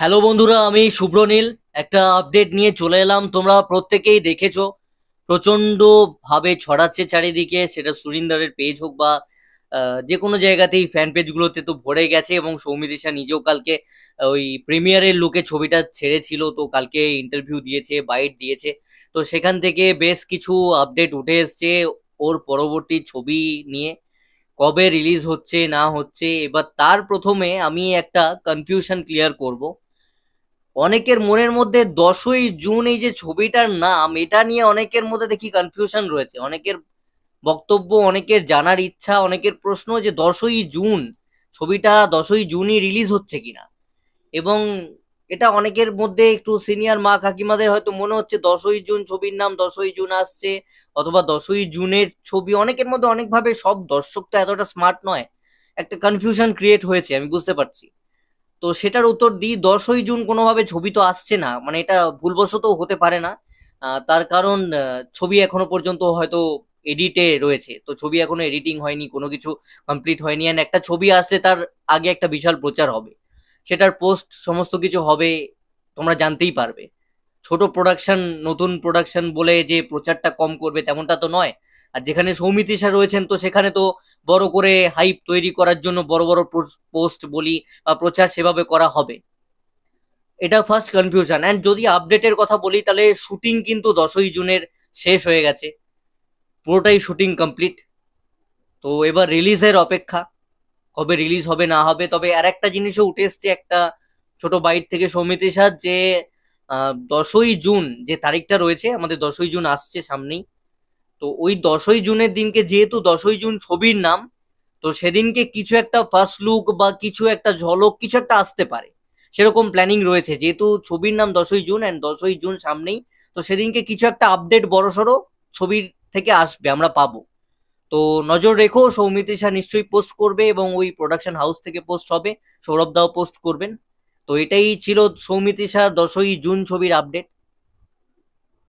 Hello বন্ধুরা, আমি শুভ্রনীল একটা আপডেট নিয়ে চলে এলাম। তোমরা প্রত্যেকেই দেখেছো, প্রচন্ড ভাবে ছড়াচ্ছে চারিদিকে, সেটা সুরিন্দারের পেজ হোক বা যে কোনো জায়গাতেই ফ্যান পেজগুলোতে তো ভরে গেছে। এবং সৌমিত্রিষা নিজেও কালকে ওই প্রিমিয়ারের লুকে ছবিটা ছেড়েছিল, তো কালকে ইন্টারভিউ দিয়েছে, বাইট দিয়েছে। তো সেখান থেকে বেশ কিছু আপডেট উঠে এসছে ওর পরবর্তী ছবি নিয়ে, কবে রিলিজ হচ্ছে না হচ্ছে। এবার তার প্রথমে আমি একটা কনফিউশন ক্লিয়ার করব। অনেকের মনের মধ্যে 10ই জুন এই যে ছবিটার নাম, এটা নিয়ে অনেকের মধ্যে দেখি কনফিউশন রয়েছে। অনেকের বক্তব্য, অনেকের জানার ইচ্ছা, অনেকের প্রশ্ন যে 10ই জুন ছবিটা 10ই জুনই রিলিজ হচ্ছে কিনা। এবং এটা অনেকের মধ্যে একটু সিনিয়র মা কাকিমাদের হয়তো মনে হচ্ছে 10ই জুন ছবির নাম 10ই জুন আসছে, অথবা 10ই জুনের ছবি। অনেকের মধ্যে অনেকভাবে, সব দর্শক তো এতটা স্মার্ট নয়, একটা কনফিউশন ক্রিয়েট হয়েছে, আমি বুঝতে পারছি। তো সেটার উত্তর দিই, 10ই জুন কোনোভাবে ছবি তো আসছে না, মানে এটা ভুলবশত হতে পারে না। তার কারণ ছবি এখনো পর্যন্ত হয়তো এডিটে রয়েছে, তো ছবি এখনো এডিটিং হয়নি, কোনো কিছু কমপ্লিট হয়নি। অ্যান্ড একটা ছবি আসলে তার আগে একটা বিশাল প্রচার হবে, সেটার পোস্ট সমস্ত কিছু হবে, তোমরা জানতেই পারবে। ছোট প্রোডাকশন, নতুন প্রোডাকশন বলে যে প্রচারটা কম করবে তেমনটা তো নয়। আর যেখানে সৌমিত্রিষা রয়েছেন, তো সেখানে তো বড় করে হাইপ তৈরি করার জন্য বড় বড় পোস্ট বলি বা প্রচার সেভাবে করা হবে। এটা ফার্স্ট কনফিউশন। অ্যান্ড যদি আপডেটের কথা বলি, তাহলে শুটিং কিন্তু 10ই জুনের শেষ হয়ে গেছে, পুরোটাই শুটিং কমপ্লিট। তো এবার রিলিজের অপেক্ষা, কবে রিলিজ হবে না হবে। তবে আর একটা জিনিসও উঠে এসছে, একটা ছোট বাইট থেকে সৌমিত্রিষা, যে 10ই জুন যে তারিখটা রয়েছে, আমাদের 10ই জুন আসছে সামনেই। তো ওই 10ই জুনের দিনকে যেহেতু 10ই জুন ছবির নাম, তো সেদিনকে কিছু একটা ফার্স্ট লুক বা কিছু একটা ঝলক, কিছু একটা আসতে পারে, সেরকম প্ল্যানিং রয়েছে। যেহেতু ছবির নাম 10ই জুন অ্যান্ড 10ই জুন সামনেই, তো সেদিনকে কিছু একটা আপডেট বড়সড় ছবির থেকে আসবে, আমরা পাবো। তো নজর রেখো, সৌমিত্রিষা নিশ্চয়ই পোস্ট করবে এবং ওই প্রোডাকশন হাউস থেকে পোস্ট হবে, সৌরভ দাও পোস্ট করবেন। তো এটাই ছিল সৌমিত্রিষার 10ই জুন ছবির আপডেট।